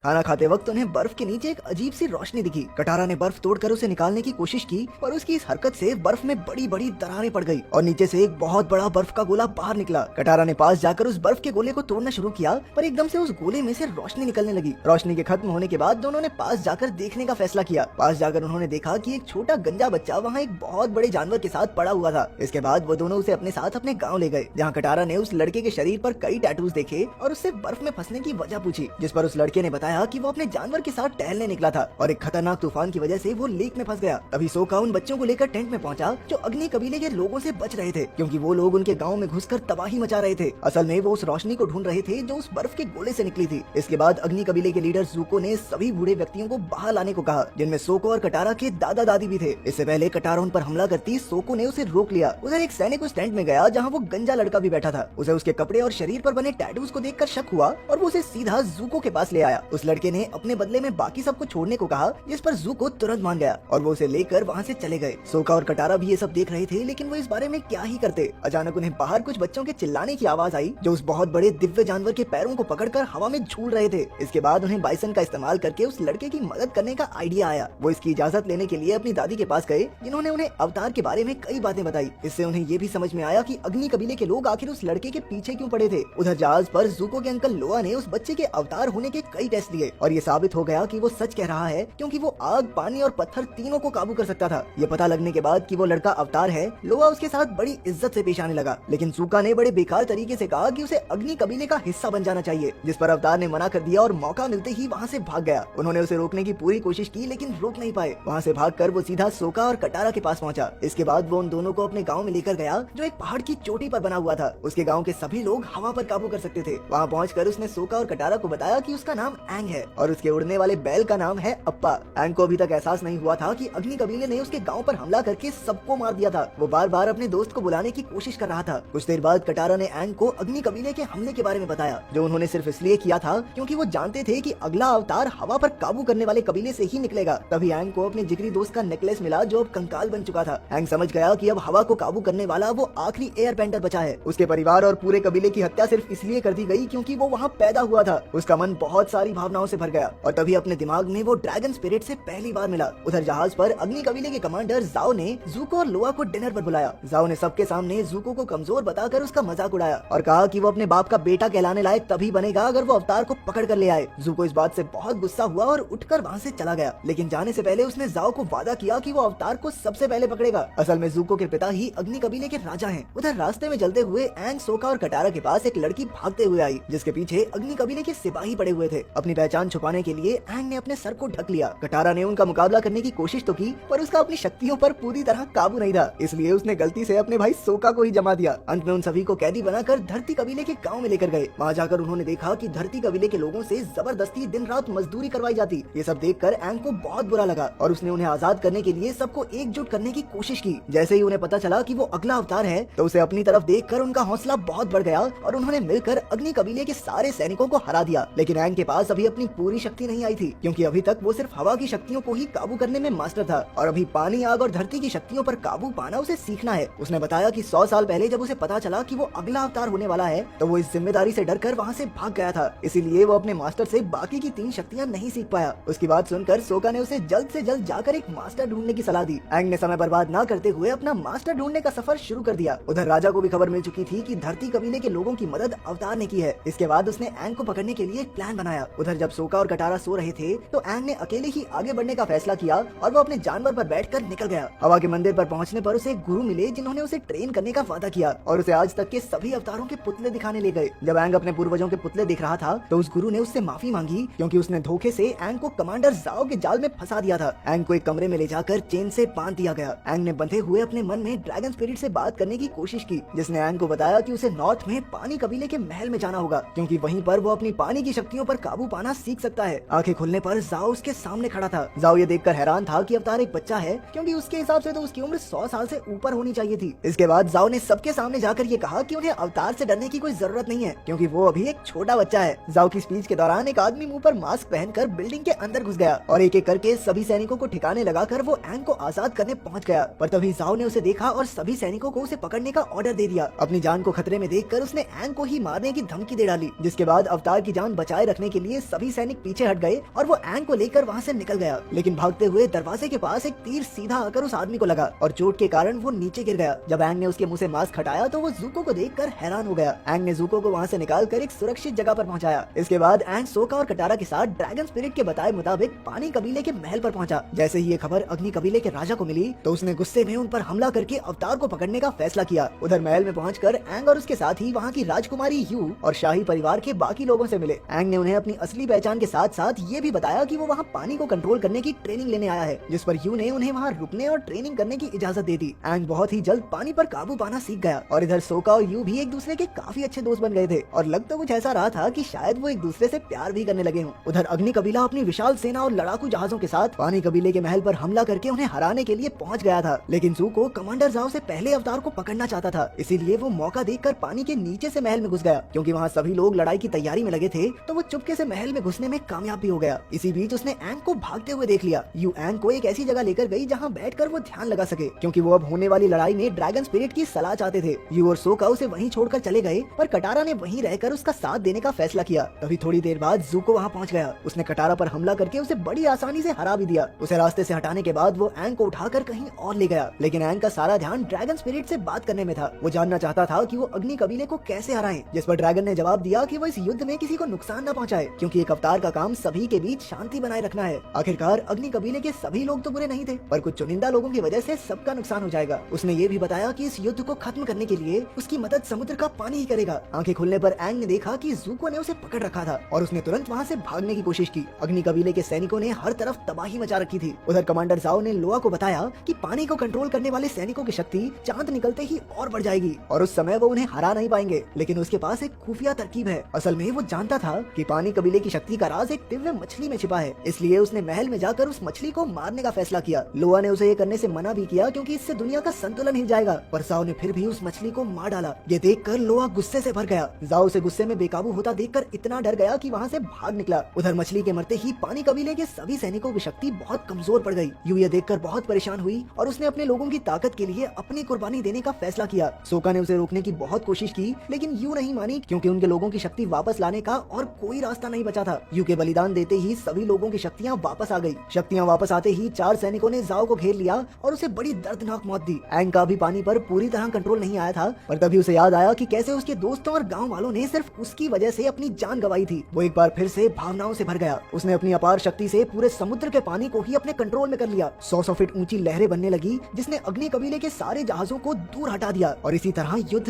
खाना खाते वक्त उन्हें बर्फ के नीचे एक अजीब सी रोशनी दिखी। कटारा ने बर्फ तोड़कर उसे निकालने की कोशिश की, पर उसकी इस हरकत से बर्फ में बड़ी बड़ी दरारें पड़ गई और नीचे से एक बहुत बड़ा बर्फ का गोला बाहर निकला। कटारा ने पास जाकर उस बर्फ के गोले को तोड़ना शुरू किया, पर एकदम से उस गोले में से रोशनी निकलने लगी। रोशनी के खत्म होने के बाद दोनों ने पास जाकर देखने का फैसला किया। पास जाकर उन्होंने देखा कि एक छोटा गंजा बच्चा वहाँ एक बहुत बड़े जानवर के साथ पड़ा हुआ था। इसके बाद वो दोनों उसे अपने साथ अपने गाँव ले गए, जहाँ कटारा ने उस लड़के के शरीर पर कई टैटूज देखे और उससे बर्फ में फंसने की वजह पूछी, जिस पर उस लड़के ने बताया कि वो अपने जानवर के साथ टहलने निकला था और एक खतरनाक तूफान की वजह से वो लेक में फंस गया। तभी सोका उन बच्चों को लेकर टेंट में पहुंचा जो अग्नि कबीले के लोगों से बच रहे थे, क्योंकि वो लोग उनके गांव में घुसकर तबाही मचा रहे थे। असल में वो उस रोशनी को ढूंढ रहे थे जो उस बर्फ के गोले से निकली थी। इसके बाद अग्नि कबीले के लीडर ज़ुको ने सभी बूढ़े व्यक्तियों को बाहर लाने को कहा, जिनमें सोको और कटारा के दादा दादी भी थे। इससे पहले कटारा उन पर हमला करती सोको ने उसे रोक लिया। उधर एक सैनिक उस टेंट में गया जहाँ वो गंजा लड़का भी बैठा था। उसे उसके कपड़े और शरीर पर बने टैटूज को देखकर शक हुआ और वो उसे सीधा ज़ुको के पास ले आया। उस लड़के ने अपने बदले में बाकी सबको छोड़ने को कहा, जिस पर ज़ुको तुरंत मान गया और वो उसे लेकर वहाँ से चले गए। सोका और कटारा भी ये सब देख रहे थे, लेकिन वो इस बारे में क्या ही करते। अचानक उन्हें बाहर कुछ बच्चों के चिल्लाने की आवाज आई जो उस बहुत बड़े दिव्य जानवर के पैरों को पकड़कर हवा में झूल रहे थे। इसके बाद उन्हें बाइसन का इस्तेमाल करके उस लड़के की मदद करने का आइडिया आया। वो इसकी इजाजत लेने के लिए अपनी दादी के पास गए, जिन्होंने उन्हें अवतार के बारे में कई बातें बताई। इससे उन्हें ये भी समझ में आया कि अग्नि कबीले के लोग आखिर उस लड़के के पीछे क्यों पड़े थे। उधर जहाज पर ज़ुको के अंकल लोआ ने उस बच्चे के अवतार होने के कई टेस्ट लिए और ये साबित हो गया कि वो सच कह रहा है, क्योंकि वो आग, पानी और पत्थर तीनों को काबू कर सकता था। ये पता लगने के बाद कि वो लड़का अवतार है, लोआ उसके साथ बड़ी इज्जत से पेश आने लगा, लेकिन ज़ुका ने बड़े बेकार तरीके से कहा कि उसे अग्नि कबीले का हिस्सा बन जाना चाहिए, जिस पर अवतार ने मना कर दिया और मौका मिलते ही वहाँ से भाग गया। उन्होंने उसे रोकने की पूरी कोशिश की, लेकिन रोक नहीं पाए। वहाँ से भागकर वो सीधा सोका और कटारा के पास पहुँचा। इसके बाद वो उन दोनों को अपने गाँव में लेकर गया, जो एक पहाड़ की चोटी पर बना हुआ था। उसके गाँव के सभी लोग हवा पर काबू कर सकते थे। वहाँ पहुँचकर उसने सोका और कटारा को बताया कि उसका नाम एंग है और उसके उड़ने वाले बैल का नाम है अप्पा। एंग को अभी तक एहसास नहीं हुआ था कि अग्नि कबीले ने उसके गांव पर हमला करके सबको मार दिया था। वो बार बार अपने दोस्त को बुलाने की कोशिश कर रहा था। कुछ देर बाद कटारा ने एंग को अग्नि कबीले के हमले के बारे में बताया, जो उन्होंने सिर्फ इसलिए किया था क्योंकि वो जानते थे कि अगला अवतार हवा पर काबू करने वाले कबीले से ही निकलेगा। तभी एंग को अपने जिगरी दोस्त का नेकलेस मिला, जो अब कंकाल बन चुका था। एंग समझ गया कि अब हवा को काबू करने वाला वो आखिरी एयर बेंडर बचा है। उसके परिवार और पूरे कबीले की हत्या सिर्फ इसलिए कर दी गई क्योंकि वो वहाँ पैदा हुआ था। उसका मन बहुत सारी भावनाओं से भर गया और तभी अपने दिमाग में वो ड्रैगन स्पिरिट से पहली बार मिला। उधर जहाज पर अग्नि कबीले के कमांडर जाओ ने ज़ुको और लोआ को डिनर पर बुलाया। जाओ ने सबके सामने ज़ुको को कमजोर बताकर उसका मजाक उड़ाया और कहा कि वो अपने बाप का बेटा कहलाने लायक तभी बनेगा अगर वो अवतार को पकड़ कर ले आए। ज़ुको इस बात से बहुत गुस्सा हुआ और उठकर वहाँ से चला गया, लेकिन जाने से पहले उसने जाओ को वादा किया कि वो अवतार को सबसे पहले पकड़ेगा। असल में ज़ुको के पिता ही अग्नि कबीले के राजा हैं। उधर रास्ते में चलते हुए एंग, सोका और कटारा के पास एक लड़की भागते हुए आई, जिसके पीछे अग्नि कबीले के सिपाही पड़े हुए थे। अपनी पहचान छुपाने के लिए एंग ने अपने सर को ढक लिया। कटारा ने उनका मुकाबला करने की कोशिश तो की, पर उसका अपनी शक्तियों पर पूरी तरह काबू नहीं था, इसलिए उसने गलती से अपने भाई सोका को ही जमा दिया। अंत में उन सभी को कैदी बनाकर धरती कबीले के गांव में लेकर गए। वहाँ जाकर उन्होंने देखा कि धरती कबीले के लोगों से जबरदस्ती दिन रात मजदूरी करवाई जाती। ये सब देखकर एंग को बहुत बुरा लगा और उसने उन्हें आजाद करने के लिए सबको एकजुट करने की कोशिश की। जैसे ही उन्हें पता चला कि वो अगला अवतार है, तो उसे अपनी तरफ देखकर उनका हौसला बहुत बढ़ गया और उन्होंने मिलकर अग्नि कबीले के सारे सैनिकों को हरा दिया। लेकिन एंग के पास अभी अपनी पूरी शक्ति नहीं आई थी, क्योंकि अभी तक वो सिर्फ हवा की शक्तियों को ही काबू करने में मास्टर था और अभी पानी, आग और धरती की शक्तियों पर काबू पाना उसे सीखना है। उसने बताया कि 100 साल पहले जब उसे पता चला कि वो अगला अवतार होने वाला है, तो वो इस जिम्मेदारी से डरकर वहाँ से भाग गया था। इसीलिए वो अपने मास्टर से बाकी की 3 शक्तियाँ नहीं सीख पाया। उसकी बात सुनकर सोका ने उसे जल्द से जल्द जाकर एक मास्टर ढूंढने की सलाह दी। एंग ने समय बर्बाद न करते हुए अपना मास्टर ढूंढने का सफर शुरू कर दिया। उधर राजा को भी खबर मिल चुकी थी कि धरती कबीले के लोगों की मदद अवतार ने की है। इसके बाद उसने एंग को पकड़ने के लिए एक प्लान बनाया। उधर जब सोका और कटारा सो रहे थे, तो एंग ने अकेले ही आगे बढ़ने का फैसला किया और वो अपने जानवर पर बैठकर निकल गया। हवा के मंदिर पर पहुंचने पर उसे एक गुरु मिले, जिन्होंने उसे ट्रेन करने का वादा किया और उसे आज तक के सभी अवतारों के पुतले दिखाने ले गए। जब एंग अपने पूर्वजों के पुतले दिख रहा था, तो उस गुरु ने उससे माफी मांगी, क्योंकि उसने धोखे से एंग को कमांडर जाओ के जाल में फंसा दिया था। एंग को एक कमरे में ले जाकर चेन से बांध दिया गया। एंग ने बंधे हुए अपने मन में ड्रैगन स्पिरिट से बात करने की कोशिश की, जिसने एंग को बताया कि उसे नॉर्थ में पानी कबीले के महल में जाना होगा, क्योंकि वहीं पर वो अपनी पानी की शक्तियों पर काबू पाना सीख सकता है। आंखें खुलने पर जाओ उसके सामने खड़ा था। जाओ ये देखकर हैरान था कि अवतार एक बच्चा है, क्योंकि उसके हिसाब से तो उसकी उम्र 100 साल से ऊपर होनी चाहिए थी। इसके बाद जाओ ने सबके सामने जाकर ये कहा कि उन्हें अवतार से डरने की कोई जरूरत नहीं है, क्योंकि वो अभी एक छोटा बच्चा है। जाओ की स्पीच के दौरान एक आदमी मुंह पर मास्क पहनकर बिल्डिंग के अंदर घुस गया और एक एक करके सभी सैनिकों को ठिकाने लगाकर वो एंग को आजाद करने पहुंच गया। पर तभी जाओ ने उसे देखा और सभी सैनिकों को उसे पकड़ने का ऑर्डर दे दिया। अपनी जान को खतरे में देखकर उसने एंग को ही मारने की धमकी दे डाली, जिसके बाद अवतार की जान बचाए रखने के लिए सभी सैनिक पीछे हट गए और वो एंग को लेकर वहाँ से निकल गया। लेकिन भागते हुए दरवाजे के पास एक तीर सीधा आकर उस आदमी को लगा और चोट के कारण वो नीचे गिर गया। जब एंग ने उसके मुंह से मास्क हटाया तो वो ज़ुको को देखकर हैरान हो गया। एंग ने ज़ुको को वहाँ से निकालकर एक सुरक्षित जगह पर पहुंचाया। इसके बाद एंग सोका और कटारा के साथ ड्रैगन स्पिरिट के बताए मुताबिक पानी कबीले के महल पर पहुंचा। जैसे ही ये खबर अग्नि कबीले के राजा को मिली तो उसने गुस्से में उन पर हमला करके अवतार को पकड़ने का फैसला किया। उधर महल में पहुंचकर एंग और उसके साथ ही वहाँ की राजकुमारी यू और शाही परिवार के बाकी लोगों से मिले। एंग ने उन्हें अपनी असली पहचान के साथ साथ ये भी बताया कि वो वहाँ पानी को कंट्रोल करने की ट्रेनिंग लेने आया है, जिस पर यू ने उन्हें वहाँ रुकने और ट्रेनिंग करने की इजाजत दे दी। एंग बहुत ही जल्द पानी पर काबू पाना सीख गया और इधर सोका और यू भी एक दूसरे के काफी अच्छे दोस्त बन गए थे और लग तो कुछ ऐसा रहा था कि शायद वो एक दूसरे से प्यार भी करने लगे हों। उधर अग्नि कबीला अपनी विशाल सेना और लड़ाकू जहाजों के साथ पानी कबीले के महल पर हमला करके उन्हें हराने के लिए पहुंच गया था। लेकिन ज़ुको कमांडर ज़ाओ से पहले अवतार को पकड़ना चाहता था, इसीलिए वो मौका देखकर पानी के नीचे से महल में घुस गया। क्योंकि वहाँ सभी लोग लड़ाई की तैयारी में लगे थे तो वो चुपके से महल में घुसने में कामयाब भी हो गया। इसी बीच उसने एंग को भागते हुए देख लिया। यू एंग को एक ऐसी जगह लेकर गई जहाँ बैठकर वो ध्यान लगा सके, क्योंकि वो अब होने वाली लड़ाई में ड्रैगन स्पिरिट की सलाह चाहते थे। यू और सोका उसे वहीं छोड़कर चले गए, पर कटारा ने वहीं रहकर उसका साथ देने का फैसला किया। तभी थोड़ी देर बाद ज़ुको वहाँ पहुँच गया। उसने कटारा पर हमला करके उसे बड़ी आसानी से हरा भी दिया। उसे रास्ते से हटाने के बाद वो एंग को उठाकर कहीं और ले गया। लेकिन एंग का सारा ध्यान ड्रैगन स्पिरिट से बात करने में था। वो जानना चाहता था कि वो अग्नि कबीले को कैसे हराएं, जिस पर ड्रैगन ने जवाब दिया कि वो इस युद्ध में किसी को नुकसान न पहुंचाए, क्योंकि एक अवतार का काम सभी के बीच शांति बनाए रखना है। आखिरकार अग्नि कबीले के सभी लोग तो बुरे नहीं थे, पर कुछ चुनिंदा लोगों की वजह से सबका नुकसान हो जाएगा। उसने ये भी बताया कि इस युद्ध को खत्म करने के लिए उसकी मदद समुद्र का पानी ही करेगा। आंखें खुलने पर एंग ने देखा कि ज़ुको ने उसे पकड़ रखा था और उसने तुरंत वहाँ से भागने की कोशिश की। अग्नि कबीले के सैनिकों ने हर तरफ तबाही मचा रखी थी। उधर कमांडर ज़ाओ ने लोआ को बताया कि पानी को कंट्रोल करने वाले सैनिकों की शक्ति चांद निकलते ही और बढ़ जाएगी और उस समय वो उन्हें हरा नहीं पाएंगे। लेकिन उसके पास एक खुफिया तरकीब है। असल में वो जानता था कि पानी कबीले की शक्ति का राज एक दिव्य मछली में छिपा है, इसलिए उसने महल में जाकर उस मछली को मारने का फैसला किया। लोआ ने उसे ये करने से मना भी किया क्योंकि इससे दुनिया का संतुलन हिल जाएगा, पर ज़ाओ ने फिर भी उस मछली को मार डाला। ये देखकर लोआ गुस्से से भर गया। ज़ाओ उसे गुस्से में बेकाबू होता देखकर इतना डर गया कि वहाँ से भाग निकला। उधर मछली के मरते ही पानी कबीले के सभी सैनिकों की शक्ति बहुत कमजोर पड़ गई। यू ये देखकर बहुत परेशान हुई और उसने अपने लोगों की ताकत के लिए अपनी कुर्बानी देने का फैसला किया। सोका ने उसे रोकने की बहुत कोशिश की, लेकिन यू नहीं मानी, क्योंकि उनके लोगों की शक्ति वापस लाने का और कोई रास्ता नहीं बचा था। यू के बलिदान देते ही सभी लोगों की शक्तियाँ वापस आ गई। शक्तियाँ वापस आते ही 4 सैनिकों ने ज़ाओ को घेर लिया और उसे बड़ी दर्दनाक मौत दी। एंग का भी पानी पर पूरी तरह कंट्रोल नहीं आया था, पर तभी उसे याद आया कि कैसे उसके दोस्तों और गाँव वालों ने सिर्फ उसकी वजह से अपनी जान गंवाई थी। वो एक बार फिर से भावनाओं से भर गया। उसने अपनी अपार शक्ति से पूरे समुद्र के पानी को ही अपने कंट्रोल में कर लिया। 100 फीट ऊंची लहरें बनने लगी, जिसने अग्नि कबीले के सारे जहाजों को दूर हटा दिया और इसी तरह युद्ध